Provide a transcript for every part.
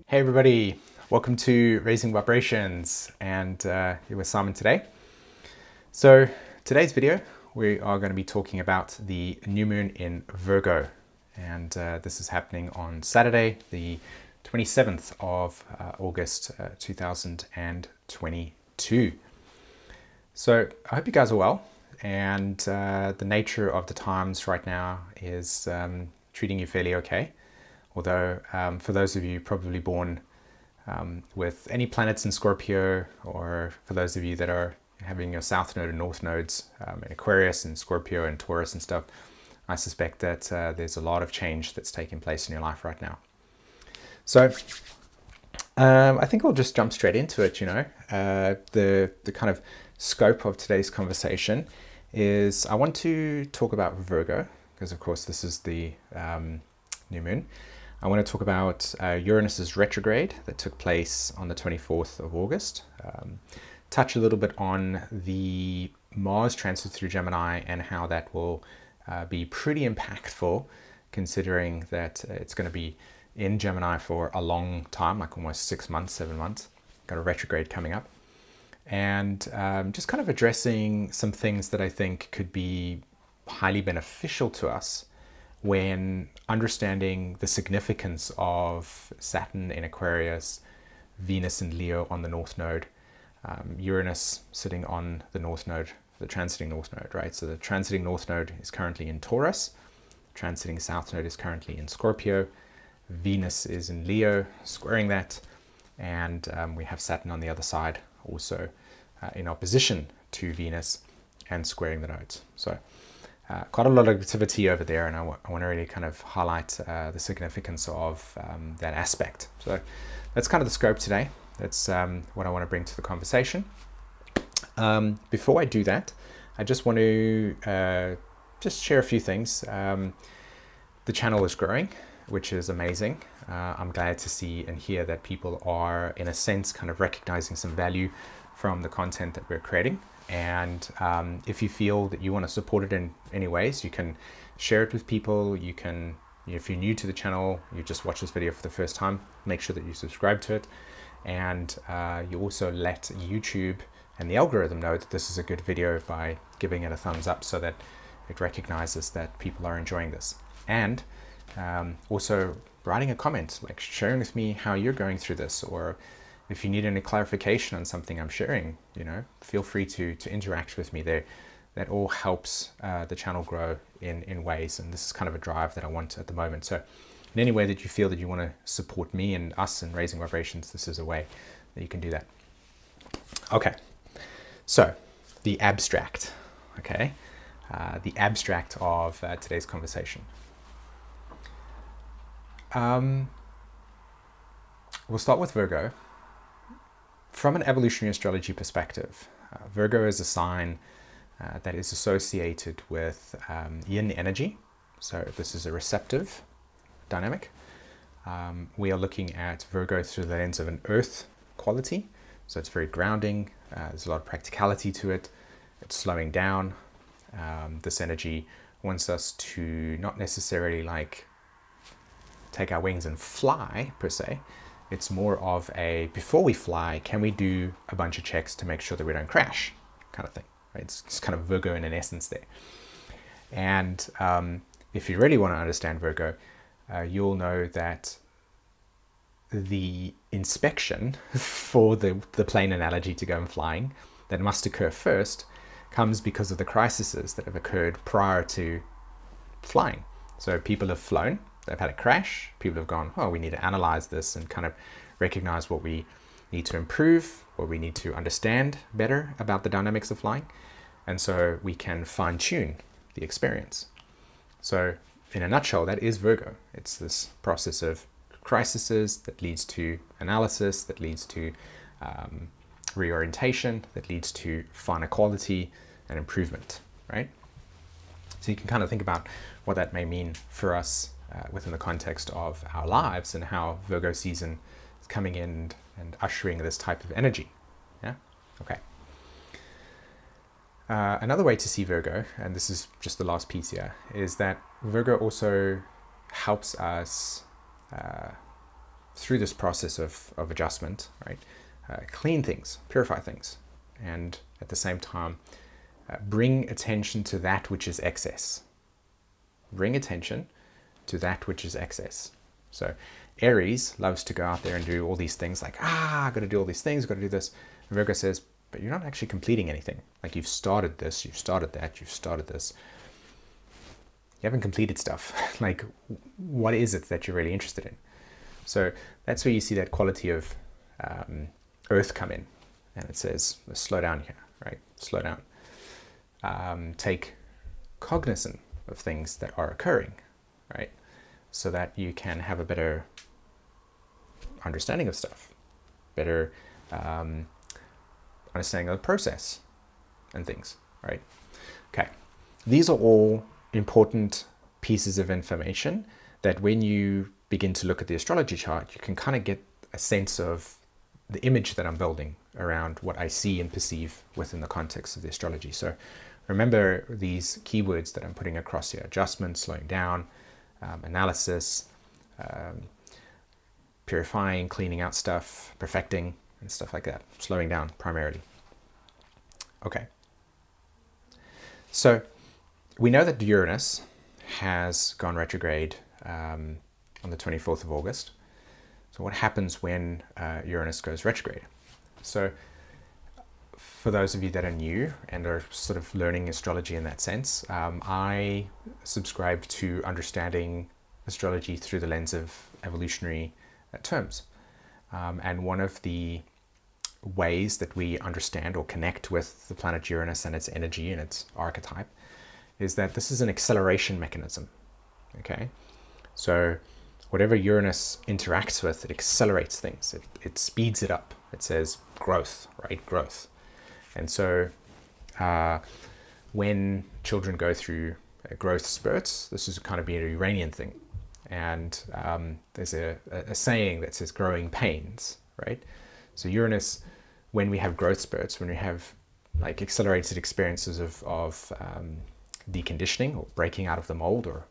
Hey everybody, welcome to Raising Vibrations, and here with Simon today. So today's video we are going to be talking about the new moon in Virgo, and this is happening on Saturday the 27th of August 2022. So I hope you guys are well, and the nature of the times right now is treating you fairly okay. Although for those of you probably born with any planets in Scorpio, or for those of you that are having your South Node and North Nodes in Aquarius and Scorpio and Taurus and stuff, I suspect that there's a lot of change that's taking place in your life right now. So I think I'll just jump straight into it. The kind of scope of today's conversation is I want to talk about Virgo, because of course this is the new moon. I want to talk about Uranus's retrograde that took place on the 24th of August. Touch a little bit on the Mars transit through Gemini and how that will be pretty impactful, considering that it's going to be in Gemini for a long time, like almost 6 months, 7 months. Got a retrograde coming up. And just kind of addressing some things that I think could be highly beneficial to us when understanding the significance of Saturn in Aquarius, Venus in Leo on the North Node, Uranus sitting on the North Node, the transiting North Node, right? So the transiting North Node is currently in Taurus, transiting South Node is currently in Scorpio, Venus is in Leo, squaring that, and we have Saturn on the other side, also in opposition to Venus and squaring the nodes. So quite a lot of activity over there, and I want to really kind of highlight the significance of that aspect. So that's kind of the scope today. That's what I want to bring to the conversation. Before I do that, I just want to just share a few things. The channel is growing, which is amazing. I'm glad to see and hear that people are, in a sense, kind of recognizing some value from the content that we're creating. And if you feel that you want to support it in any ways, you can share it with people. You can, if you're new to the channel, you just watch this video for the first time, make sure that you subscribe to it. And you also let YouTube and the algorithm know that this is a good video by giving it a thumbs up, so that it recognizes that people are enjoying this. And also writing a comment, like sharing with me how you're going through this, or if you need any clarification on something I'm sharing, feel free to interact with me there. That all helps the channel grow in ways, and this is kind of a drive that I want at the moment. So in any way that you feel that you want to support me and us in Raising Vibrations, this is a way that you can do that. Okay, so the abstract, okay? The abstract of today's conversation. We'll start with Virgo. From an evolutionary astrology perspective, Virgo is a sign that is associated with yin energy. So this is a receptive dynamic. We are looking at Virgo through the lens of an earth quality. So it's very grounding. There's a lot of practicality to it. It's slowing down. This energy wants us to not necessarily like take our wings and fly per se. It's more of a, before we fly, can we do a bunch of checks to make sure that we don't crash kind of thing, right? It's kind of Virgo in an essence there. And if you really want to understand Virgo, you'll know that the inspection for the plane analogy to go and flying that must occur first comes because of the crises that have occurred prior to flying. So people have flown, they've had a crash, people have gone, oh, we need to analyze this and kind of recognize what we need to improve, what we need to understand better about the dynamics of flying. And so we can fine-tune the experience. So in a nutshell, that is Virgo. It's this process of crises that leads to analysis, that leads to reorientation, that leads to finer quality and improvement, right? So you can kind of think about what that may mean for us within the context of our lives, and how Virgo season is coming in and ushering this type of energy. Yeah, okay. Another way to see Virgo, and this is just the last piece here, is that Virgo also helps us through this process of adjustment, right, clean things, purify things, and at the same time, bring attention to that which is excess. Bring attention to that which is excess. So Aries loves to go out there and do all these things like, I've got to do all these things, I've got to do this. And Virgo says, but you're not actually completing anything. Like, you've started this, you've started that, you've started this. You haven't completed stuff. Like, what is it that you're really interested in? So that's where you see that quality of Earth come in. And it says, let's slow down here, right? Slow down. Take cognizance of things that are occurring, right? So that you can have a better understanding of stuff, better understanding of the process and things, right? Okay, these are all important pieces of information that when you begin to look at the astrology chart, you can kind of get a sense of the image that I'm building around what I see and perceive within the context of the astrology. So remember these keywords that I'm putting across here: adjustment, slowing down, analysis, purifying, cleaning out stuff, perfecting, and stuff like that. Slowing down primarily. Okay. So we know that Uranus has gone retrograde on the 24th of August. So what happens when Uranus goes retrograde? So for those of you that are new and are sort of learning astrology in that sense, I subscribe to understanding astrology through the lens of evolutionary terms. And one of the ways that we understand or connect with the planet Uranus and its energy and its archetype is that this is an acceleration mechanism. Okay, so whatever Uranus interacts with, it accelerates things. It speeds it up. It says growth, right? Growth. And so when children go through growth spurts, this is kind of be an Uranian thing. And there's a saying that says growing pains, right? So Uranus, when we have growth spurts, when we have like accelerated experiences of deconditioning or breaking out of the mold, or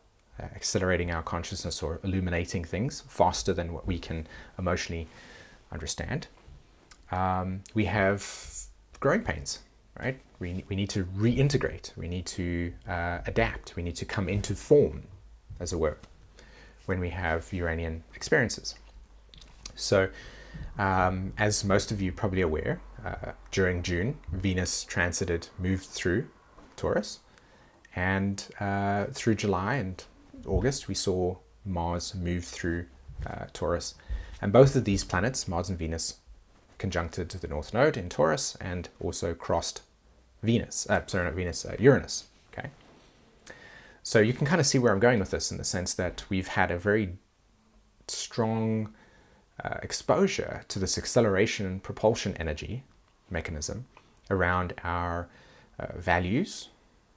accelerating our consciousness or illuminating things faster than what we can emotionally understand, we have growing pains, right? We need to reintegrate, we need to adapt, we need to come into form, as it were, when we have Uranian experiences. So as most of you probably aware, during June, Venus moved through Taurus, and through July and August, we saw Mars move through Taurus. And both of these planets, Mars and Venus, conjuncted the North Node in Taurus and also crossed Uranus. Okay. So you can kind of see where I'm going with this, in the sense that we've had a very strong exposure to this acceleration and propulsion energy mechanism around our values,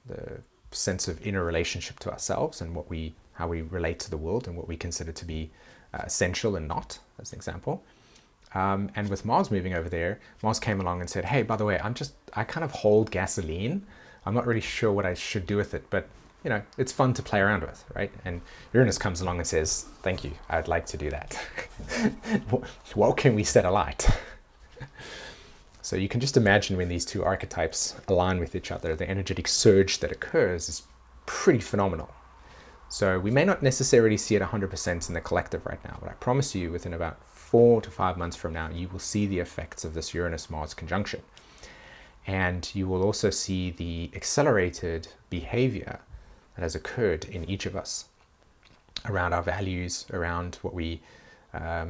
the sense of inner relationship to ourselves, and how we relate to the world, and what we consider to be essential and not, as an example. And with Mars moving over there, Mars came along and said, hey, by the way, I kind of hold gasoline. I'm not really sure what I should do with it, but you know, it's fun to play around with, right? And Uranus comes along and says, thank you, I'd like to do that. What can we set alight? So you can just imagine when these two archetypes align with each other, the energetic surge that occurs is pretty phenomenal. So we may not necessarily see it 100% in the collective right now, but I promise you within about 4 to 5 months from now, you will see the effects of this Uranus-Mars conjunction. And you will also see the accelerated behavior that has occurred in each of us around our values, around what we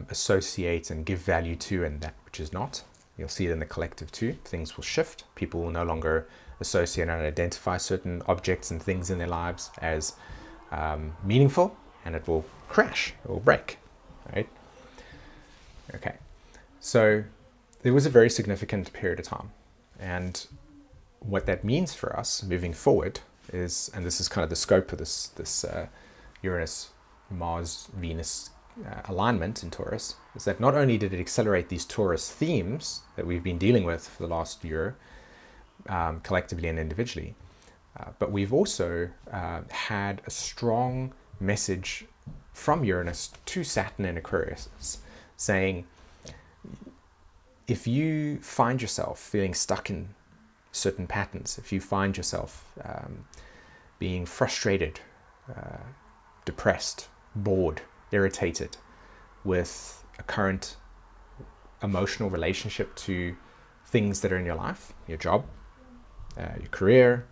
associate and give value to, and that which is not. You'll see it in the collective too. Things will shift. People will no longer associate and identify certain objects and things in their lives as meaningful, and it will crash, it will break, right? Okay, so there was a very significant period of time, and what that means for us moving forward is, and this is kind of the scope of this Uranus-Mars-Venus alignment in Taurus, is that not only did it accelerate these Taurus themes that we've been dealing with for the last year, collectively and individually, but we've also had a strong message from Uranus to Saturn in Aquarius, saying if you find yourself feeling stuck in certain patterns, if you find yourself being frustrated, depressed, bored, irritated with a current emotional relationship to things that are in your life, your job, your career,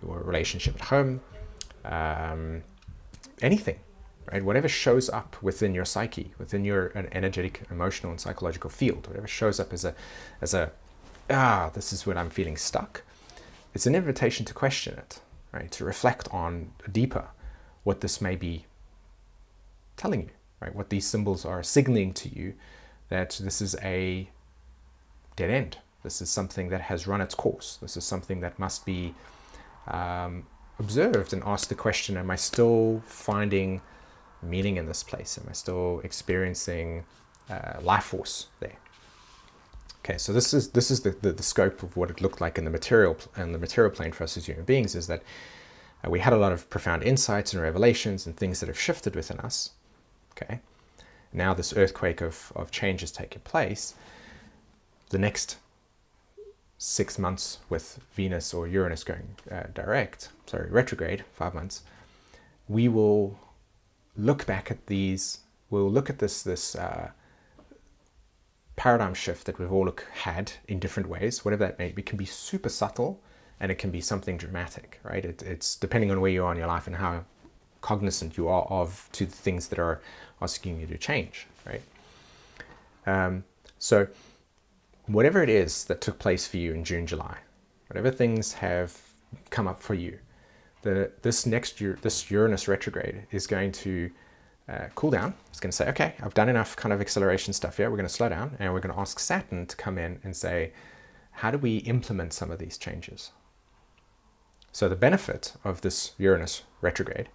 your relationship at home, anything, right? Whatever shows up within your psyche, within your energetic, emotional, and psychological field, whatever shows up as this is when I'm feeling stuck, it's an invitation to question it, right? To reflect on deeper what this may be telling you, right? What these symbols are signaling to you, that this is a dead end. This is something that has run its course. This is something that must be observed and asked the question, am I still finding meaning in this place? Am I still experiencing life force there? Okay, so this is the scope of what it looked like in the material plane for us as human beings, is that we had a lot of profound insights and revelations and things that have shifted within us. Okay, now this earthquake of change is taking place. The next 6 months with Venus or Uranus going retrograde, 5 months, we will look back at these, we'll look at this paradigm shift that we've all had in different ways, whatever that may be. It can be super subtle and it can be something dramatic, right? It's depending on where you are in your life and how cognizant you are of to the things that are asking you to change, right? So whatever it is that took place for you in June, July, whatever things have come up for you, this Uranus retrograde is going to cool down. It's going to say, okay, I've done enough kind of acceleration stuff here. We're going to slow down, and we're going to ask Saturn to come in and say, how do we implement some of these changes? So the benefit of this Uranus retrograde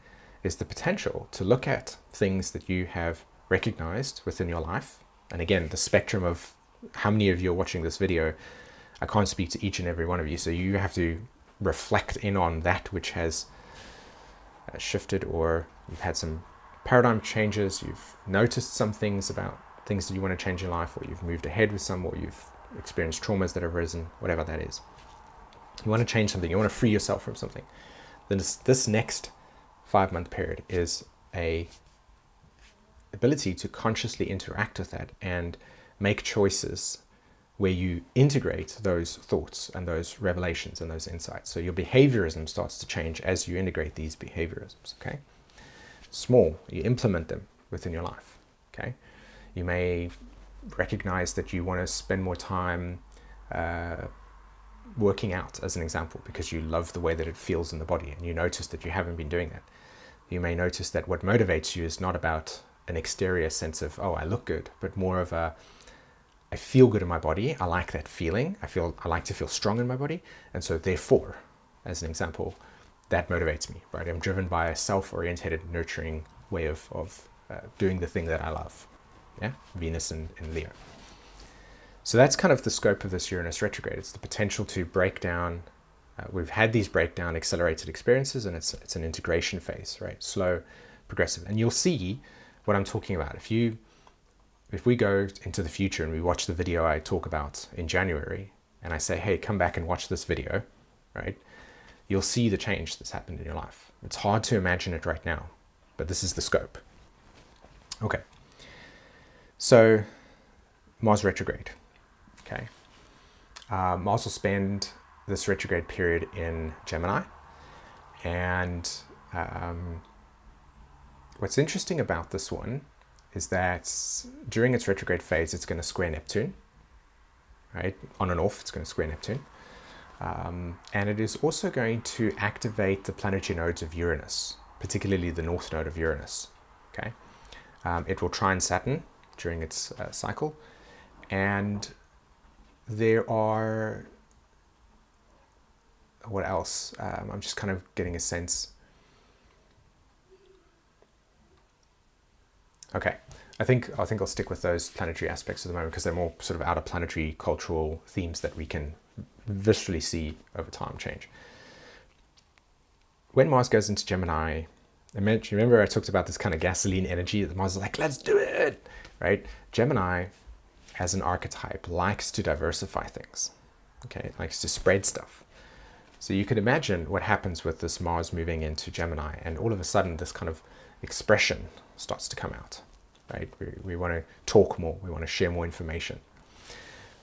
is the potential to look at things that you have recognized within your life. And again, the spectrum of how many of you are watching this video, I can't speak to each and every one of you, so you have to reflect in on that which has shifted, or you've had some paradigm changes, you've noticed some things about things that you want to change in life, or you've moved ahead with some, or you've experienced traumas that have risen, whatever that is. You want to change something, you want to free yourself from something. Then this next 5-month period is a ability to consciously interact with that and make choices where you integrate those thoughts and those revelations and those insights. So your behaviorism starts to change as you integrate these behaviorisms, okay? Small, you implement them within your life, okay? You may recognize that you want to spend more time working out, as an example, because you love the way that it feels in the body, and you notice that you haven't been doing that. You may notice that what motivates you is not about an exterior sense of, oh, I look good, but more of a, I feel good in my body, I like that feeling, I like to feel strong in my body, and so therefore, as an example, that motivates me, right? I'm driven by a self-oriented, nurturing way of doing the thing that I love, yeah? Venus in Leo. So that's kind of the scope of this Uranus retrograde. It's the potential to break down, we've had these breakdown accelerated experiences, and it's an integration phase, right? Slow, progressive. And you'll see what I'm talking about. If we go into the future and we watch the video I talk about in January, and I say, hey, come back and watch this video, right? You'll see the change that's happened in your life. It's hard to imagine it right now, but this is the scope. Okay. So Mars retrograde, okay. Mars will spend this retrograde period in Gemini, and what's interesting about this one is that during its retrograde phase, it's going to square Neptune, right? On and off, it's going to square Neptune. And it is also going to activate the planetary nodes of Uranus, particularly the north node of Uranus, okay? It will trine Saturn during its cycle, and there are, what else? I'm just kind of getting a sense. Okay, I think I'll stick with those planetary aspects at the moment because they're more sort of outer planetary cultural themes that we can viscerally see over time change. When Mars goes into Gemini, Remember I talked about this kind of gasoline energy that Mars is like, let's do it, right? Gemini, as an archetype, likes to diversify things, okay? It likes to spread stuff. So you could imagine what happens with this Mars moving into Gemini, and all of a sudden this kind of expression starts to come out, right? We want to talk more, we want to share more information.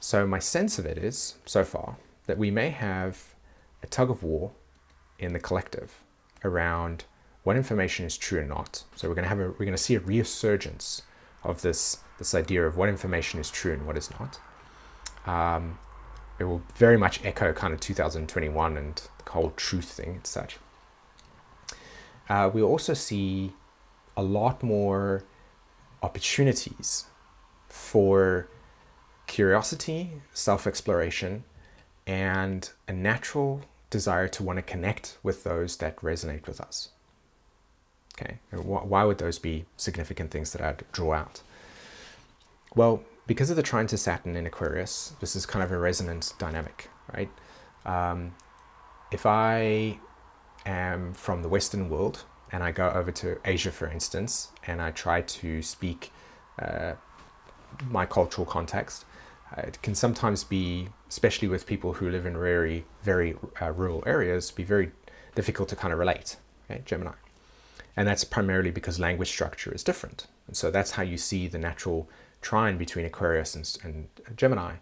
So my sense of it is, so far, that we may have a tug of war in the collective around what information is true and not. So we're going to see a resurgence of this idea of what information is true and what is not. It will very much echo kind of 2021 and the whole truth thing and such. We'll also see a lot more opportunities for curiosity, self-exploration, and a natural desire to want to connect with those that resonate with us. Okay, and why would those be significant things that I'd draw out? Well, because of the trine to Saturn in Aquarius, this is kind of a resonant dynamic, right? If I am from the Western world and I go over to Asia, for instance, and I try to speak my cultural context, it can sometimes be, especially with people who live in very rural areas, be very difficult to kind of relate, okay, Gemini. And that's primarily because language structure is different. And so that's how you see the natural trine between Aquarius and Gemini,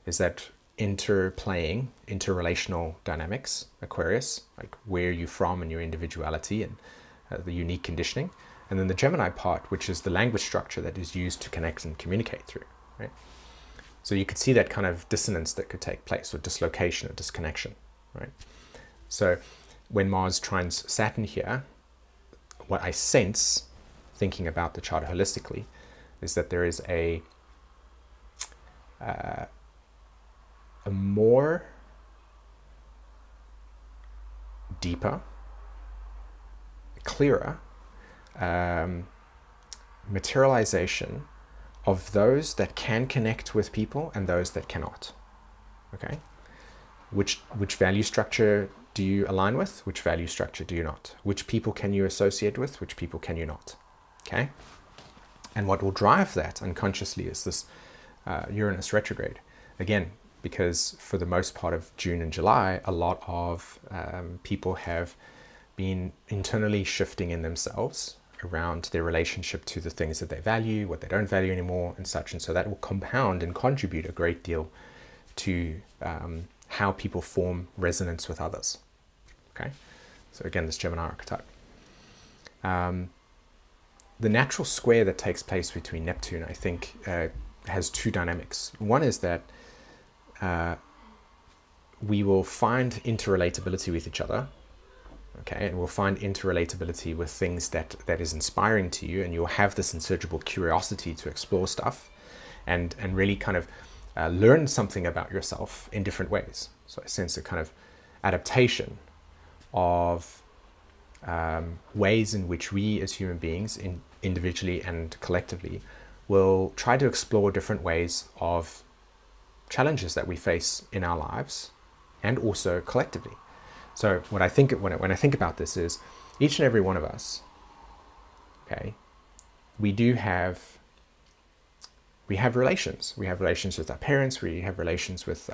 is that interplaying, interrelational dynamics, Aquarius, like where are you from and your individuality and the unique conditioning. And then the Gemini part, which is the language structure that is used to connect and communicate through, right? So you could see that kind of dissonance that could take place, or dislocation or disconnection, right? So when Mars trines Saturn here, what I sense, thinking about the chart holistically, is that there is a more deeper, clearer materialization of those that can connect with people and those that cannot. Okay, which value structure do you align with? Which value structure do you not? Which people can you associate with? Which people can you not? Okay, and what will drive that unconsciously is this Uranus retrograde. Again, because for the most part of June and July, a lot of people have been internally shifting in themselves around their relationship to the things that they value, what they don't value anymore, and such. And so that will compound and contribute a great deal to how people form resonance with others. Okay, so again, this Gemini archetype. The natural square that takes place between Neptune, I think, has two dynamics. One is that we will find interrelatability with each other. Okay, and we'll find interrelatability with things that is inspiring to you, and you'll have this insatiable curiosity to explore stuff and really kind of learn something about yourself in different ways. So I sense a kind of adaptation of ways in which we as human beings, individually and collectively, will try to explore different ways of challenges that we face in our lives and also collectively. So what I think when I think about this is, each and every one of us, okay, we have relations. We have relations with our parents. We have relations with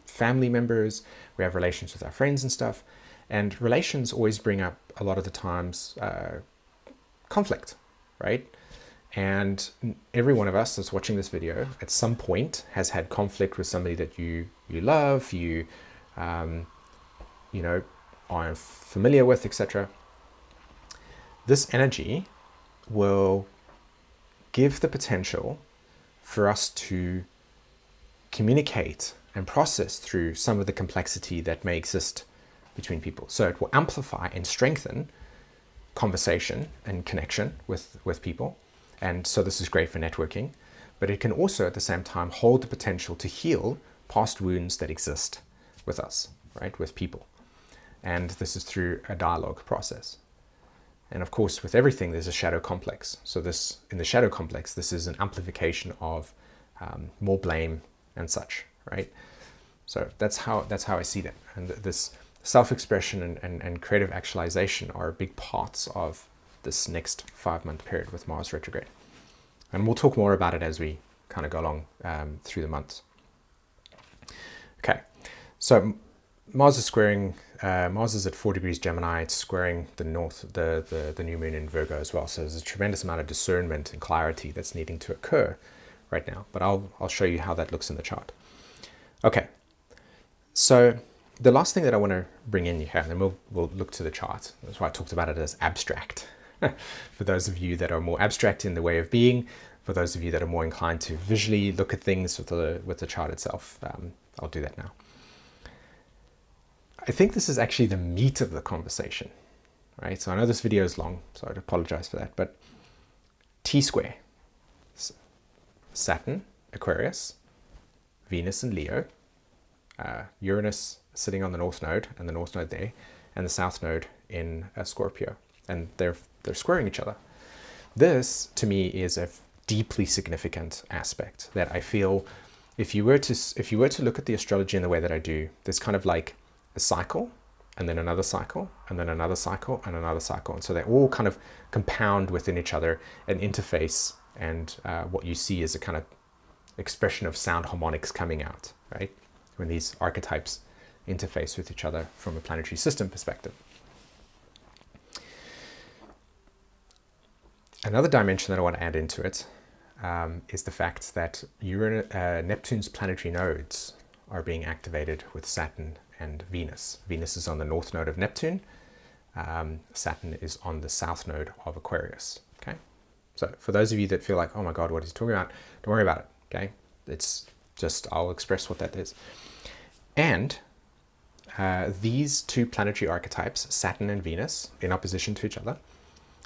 family members. We have relations with our friends and stuff. And relations always bring up, a lot of the times, conflict, right? And every one of us that's watching this video at some point has had conflict with somebody that you love, you know, are familiar with, etc. This energy will give the potential for us to communicate and process through some of the complexity that may exist between people. So it will amplify and strengthen conversation and connection with people. And so this is great for networking, but it can also at the same time hold the potential to heal past wounds that exist with us, right, with people. And this is through a dialogue process. And of course, with everything, there's a shadow complex. So this, in the shadow complex, this is an amplification of more blame and such, right? So that's how I see that. And this self-expression and creative actualization are big parts of this next 5-month period with Mars retrograde. And we'll talk more about it as we kind of go along through the months. Okay, so Mars is squaring, Mars is at 4 degrees Gemini, it's squaring the new moon in Virgo as well. So there's a tremendous amount of discernment and clarity that's needing to occur right now. But I'll show you how that looks in the chart. Okay, so the last thing that I want to bring in here, and then we'll look to the chart. That's why I talked about it as abstract. For those of you that are more abstract in the way of being, for those of you that are more inclined to visually look at things with the chart itself, I'll do that now. I think this is actually the meat of the conversation, right? So I know this video is long, so I'd apologize for that, but T-square, Saturn, Aquarius, Venus and Leo, Uranus sitting on the north node and the north node there, and the south node in Scorpio, and they're squaring each other. This to me is a deeply significant aspect that I feel if you were to look at the astrology in the way that I do, there's kind of like a cycle and then another cycle and then another cycle and another cycle, and so they all kind of compound within each other and interface, and what you see is a kind of expression of sound harmonics coming out, right, when these archetypes interface with each other from a planetary system perspective. Another dimension that I want to add into it is the fact that Neptune's planetary nodes are being activated with Saturn and Venus. Venus is on the north node of Neptune. Saturn is on the south node of Aquarius. Okay, so for those of you that feel like, oh my God, what is he talking about? Don't worry about it. Okay, it's just, I'll express what that is. And these two planetary archetypes, Saturn and Venus, in opposition to each other,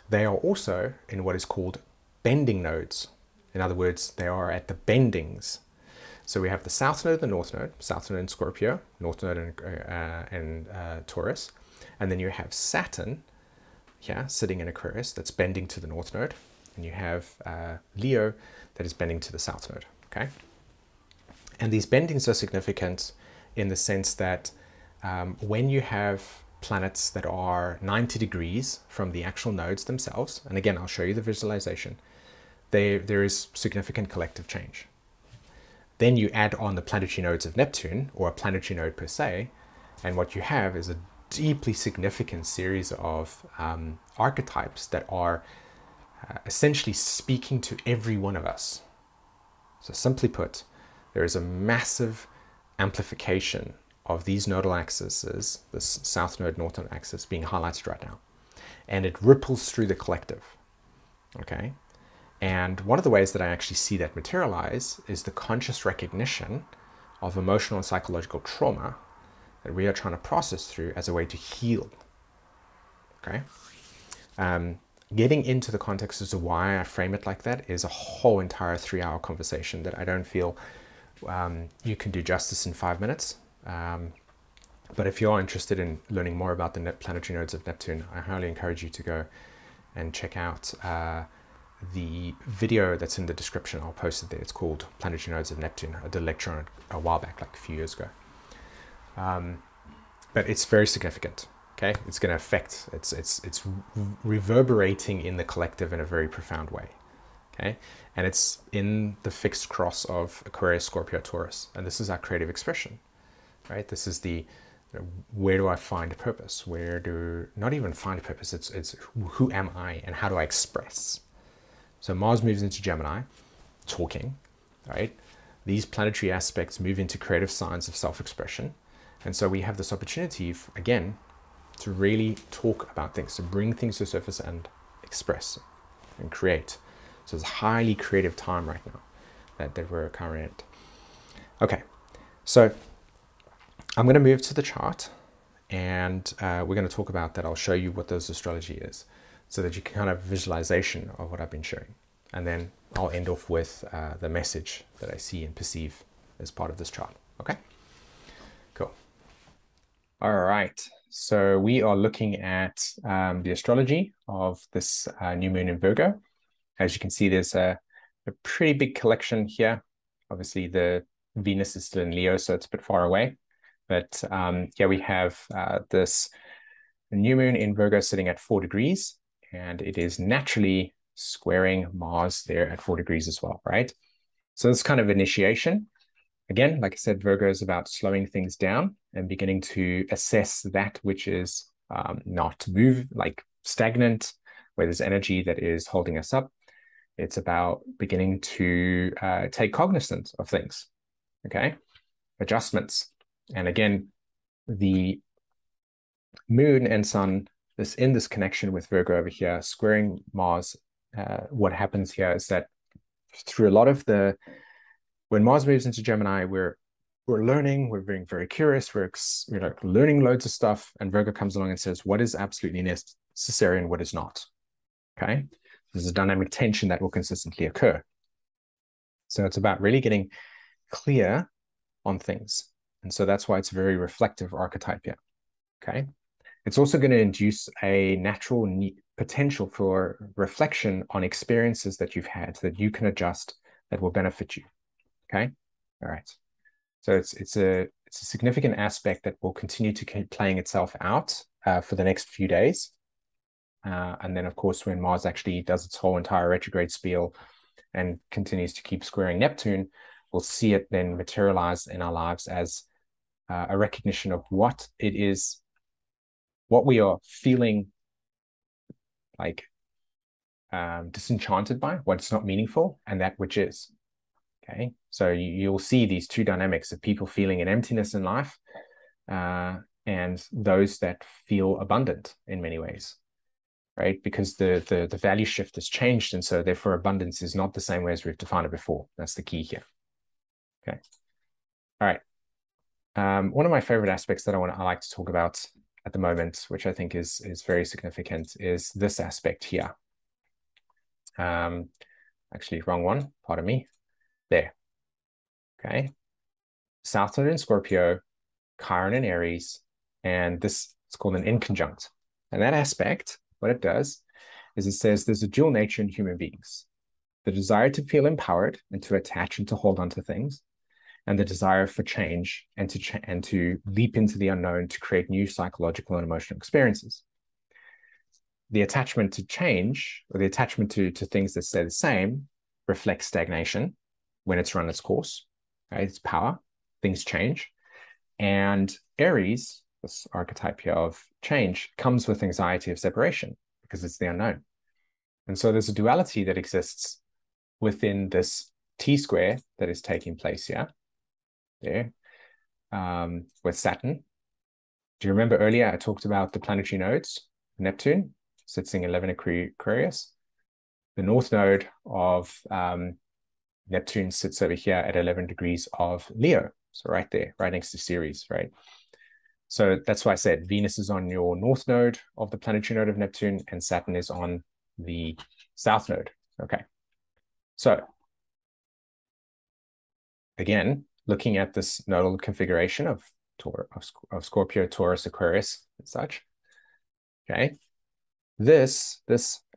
they are also in what is called bending nodes. In other words, they are at the bendings. So we have the south node, the north node, south node in Scorpio, north node in Taurus, and then you have Saturn here sitting in Aquarius that's bending to the north node, and you have Leo that is bending to the south node. Okay, and these bendings are significant in the sense that when you have planets that are 90 degrees from the actual nodes themselves, and again, I'll show you the visualization, there is significant collective change. Then you add on the planetary nodes of Neptune, or a planetary node per se, and what you have is a deeply significant series of archetypes that are essentially speaking to every one of us. So simply put, there is a massive amplification of these nodal axes, this south node, north node axis being highlighted right now. And it ripples through the collective, okay? And one of the ways that I actually see that materialize is the conscious recognition of emotional and psychological trauma that we are trying to process through as a way to heal, okay? Getting into the context as to why I frame it like that is a whole entire 3-hour conversation that I don't feel you can do justice in 5 minutes. But if you're interested in learning more about the planetary nodes of Neptune, I highly encourage you to go and check out the video that's in the description. I'll post it there. It's called Planetary Nodes of Neptune. I did a lecture on it a while back, like a few years ago. But it's very significant. Okay, it's going to affect. It's reverberating in the collective in a very profound way. Okay, and it's in the fixed cross of Aquarius, Scorpio, Taurus, and this is our creative expression. Right? This is the, where do I find a purpose? Where do, not even find a purpose, it's who am I and how do I express? So Mars moves into Gemini, talking, right? These planetary aspects move into creative signs of self-expression. And so we have this opportunity, again, to really talk about things, to bring things to the surface and express and create. So it's a highly creative time right now that we're currently at. Okay, so I'm going to move to the chart, and we're going to talk about that. I'll show you what this astrology is so that you can kind of visualization of what I've been showing. And then I'll end off with the message that I see and perceive as part of this chart. Okay, cool. All right, so we are looking at the astrology of this new moon in Virgo. As you can see, there's a pretty big collection here. Obviously, the Venus is still in Leo, so it's a bit far away. But here we have this new moon in Virgo sitting at 4 degrees, and it is naturally squaring Mars there at 4 degrees as well, right? So this kind of initiation, again, like I said, Virgo is about slowing things down and beginning to assess that which is not move, like stagnant, where there's energy that is holding us up. It's about beginning to take cognizance of things, okay? Adjustments. And again, the moon and sun, in this connection with Virgo over here, squaring Mars, what happens here is that through a lot of when Mars moves into Gemini, we're learning, we're being very curious, we're learning loads of stuff, and Virgo comes along and says, what is absolutely necessary and what is not, okay? There's a dynamic tension that will consistently occur. So it's about really getting clear on things. And so that's why it's a very reflective archetype here, okay? It's also going to induce a natural potential for reflection on experiences that you've had that you can adjust that will benefit you, okay? All right. So it's a significant aspect that will continue to keep playing itself out for the next few days. And then, of course, when Mars actually does its whole entire retrograde spiel and continues to keep squaring Neptune, we'll see it then materialize in our lives as a recognition of what it is, what we are feeling like disenchanted by, what's not meaningful, and that which is. Okay, so you'll see these two dynamics of people feeling an emptiness in life and those that feel abundant in many ways, right? Because the value shift has changed, and so therefore abundance is not the same way as we've defined it before. That's the key here. Okay, all right. One of my favorite aspects that I like to talk about at the moment, which I think is very significant, is this aspect here. Actually, wrong one. Pardon me. There. Okay. South Node in Scorpio, Chiron in Aries, and this is called an inconjunct. And that aspect, what it does is it says there's a dual nature in human beings: the desire to feel empowered and to attach and to hold on to things, and the desire for change and to leap into the unknown to create new psychological and emotional experiences. The attachment to change, or the attachment to things that stay the same, reflects stagnation when it's run its course, right? It's power, things change. And Aries, this archetype here of change, comes with anxiety of separation because it's the unknown. And so there's a duality that exists within this T-square that is taking place here, there, with Saturn. Do you remember earlier I talked about the planetary nodes? Neptune sits in 11 Aquarius. The north node of Neptune sits over here at 11 degrees of Leo. So right there, right next to Ceres, right? So that's why I said Venus is on your north node of the planetary node of Neptune and Saturn is on the south node. Okay. So again, looking at this nodal configuration of Scorpio, Taurus, Aquarius, and such. Okay. This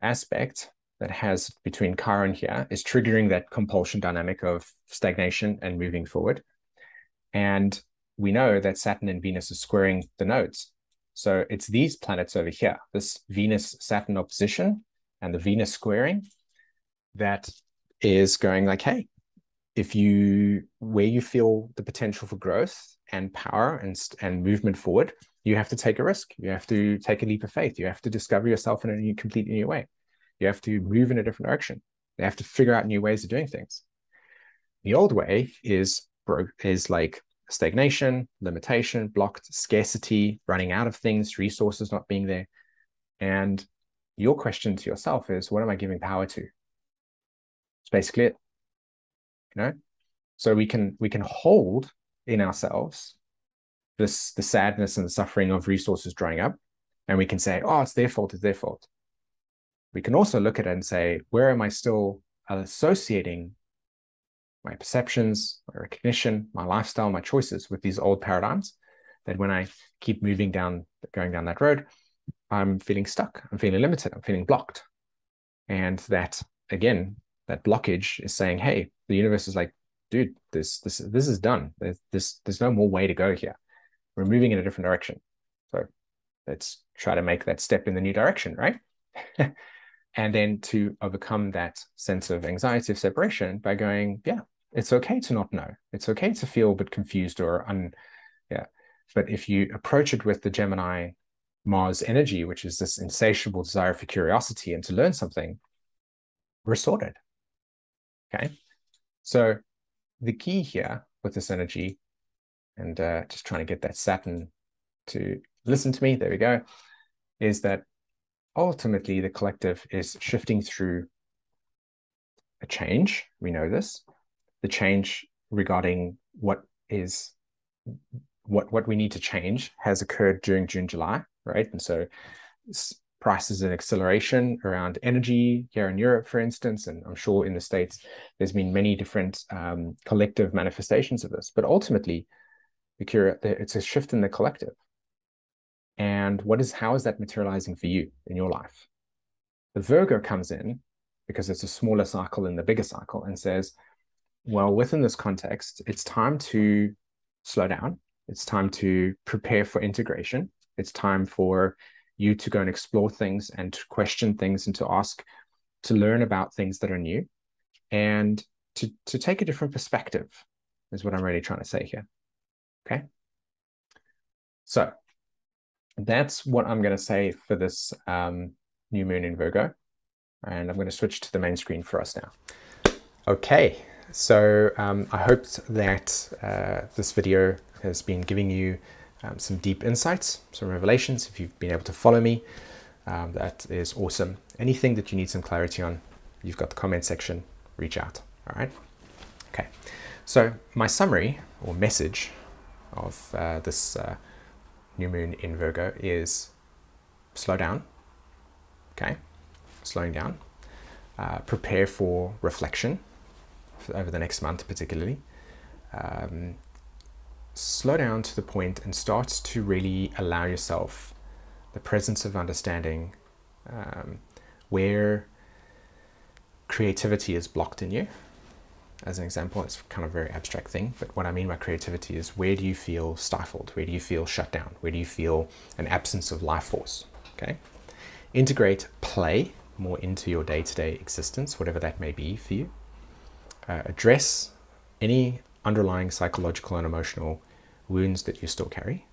aspect that has between Chiron here is triggering that compulsion dynamic of stagnation and moving forward. And we know that Saturn and Venus are squaring the nodes. So it's these planets over here, this Venus-Saturn opposition and the Venus squaring, that is going like, hey, where you feel the potential for growth and power and movement forward, you have to take a risk. You have to take a leap of faith. You have to discover yourself in a completely new way. You have to move in a different direction. You have to figure out new ways of doing things. The old way is like stagnation, limitation, blocked, scarcity, running out of things, resources not being there. And your question to yourself is, what am I giving power to? It's basically it. You know? So we can hold in ourselves the sadness and the suffering of resources drying up, and we can say, oh, it's their fault, it's their fault. We can also look at it and say, where am I still associating my perceptions, my recognition, my lifestyle, my choices with these old paradigms, that when I keep going down that road, I'm feeling stuck, I'm feeling limited, I'm feeling blocked. And that, again, that blockage is saying, hey, the universe is like, dude, this is done. There's no more way to go here. We're moving in a different direction. So let's try to make that step in the new direction, right? And then to overcome that sense of anxiety of separation by going, yeah, it's okay to not know. It's okay to feel a bit confused or yeah. But if you approach it with the Gemini Mars energy, which is this insatiable desire for curiosity and to learn something, we're sorted. Okay. So the key here with this energy, and just trying to get that Saturn to listen to me, there we go, is that ultimately the collective is shifting through a change. We know this. The change regarding what we need to change has occurred during June, July, right? And so prices and acceleration around energy here in Europe, for instance, and I'm sure in the States, there's been many different collective manifestations of this. But ultimately, it's a shift in the collective. And how is that materializing for you in your life? The Virgo comes in because it's a smaller cycle in the bigger cycle and says, well, within this context, it's time to slow down. It's time to prepare for integration. It's time for you to go and explore things and to question things and to learn about things that are new and to take a different perspective is what I'm really trying to say here. Okay. So that's what I'm going to say for this new moon in Virgo. And I'm going to switch to the main screen for us now. Okay. So I hope that this video has been giving you some deep insights, some revelations. If you've been able to follow me, that is awesome. Anything that you need some clarity on, you've got the comment section, reach out. All right. Okay. So my summary or message of this new moon in Virgo is slow down. Okay. Slowing down. Prepare for reflection over the next month, particularly. Slow down to the point and start to really allow yourself the presence of understanding where creativity is blocked in you. As an example, it's kind of a very abstract thing, but what I mean by creativity is where do you feel stifled? Where do you feel shut down? Where do you feel an absence of life force? Okay. Integrate play more into your day-to-day existence, whatever that may be for you. Address any underlying psychological and emotional wounds that you still carry.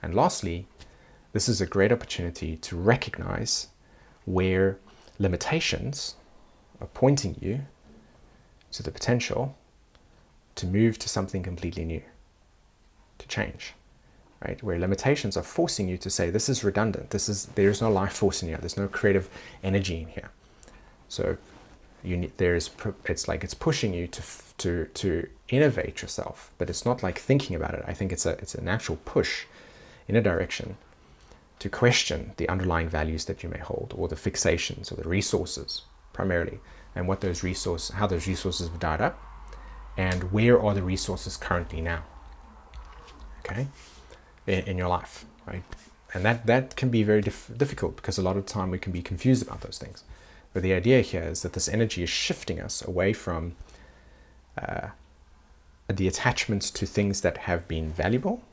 And lastly, this is a great opportunity to recognize where limitations are pointing you to the potential to move to something completely new, to change, right? Where limitations are forcing you to say, this is redundant, there's no life force in here, there's no creative energy in here. So it's like it's pushing you to innovate yourself, but it's not like thinking about it. I think it's a natural push in a direction to question the underlying values that you may hold, or the fixations, or the resources primarily, and how those resources have died up, and where are the resources currently now, okay, in your life, right? And that can be very difficult, because a lot of the time we can be confused about those things. But the idea here is that this energy is shifting us away from the attachments to things that have been valuable,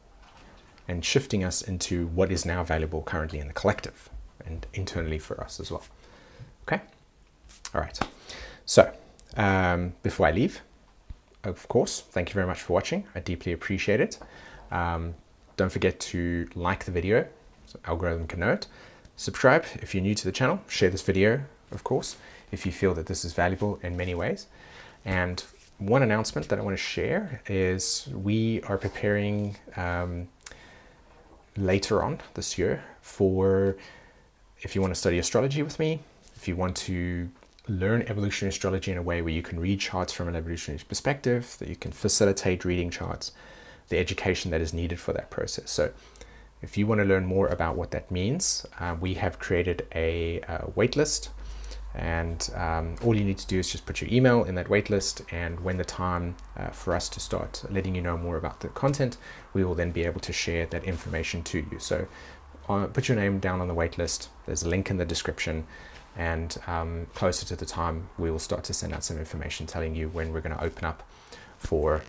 and shifting us into what is now valuable currently in the collective and internally for us as well. Okay. All right. So before I leave, of course, thank you very much for watching. I deeply appreciate it. Don't forget to like the video so algorithm can know it. Subscribe if you're new to the channel. Share this video, of course, if you feel that this is valuable in many ways. And one announcement that I want to share is we are preparing later on this year for, if you want to study astrology with me, if you want to learn evolutionary astrology in a way where you can read charts from an evolutionary perspective, that you can facilitate reading charts, the education that is needed for that process. So if you want to learn more about what that means, we have created a waitlist, and all you need to do is just put your email in that waitlist, and when the time for us to start letting you know more about the content, we will then be able to share that information to you. So put your name down on the waitlist. There's a link in the description, and closer to the time we will start to send out some information telling you when we're going to open up for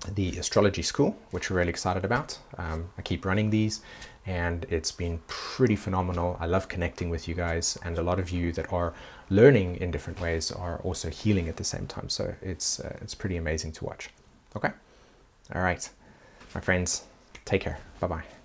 the astrology school, which we're really excited about. I keep running these and it's been pretty phenomenal. I love connecting with you guys, and a lot of you that are learning in different ways are also healing at the same time. So it's pretty amazing to watch. Okay. All right, my friends, take care. Bye-bye.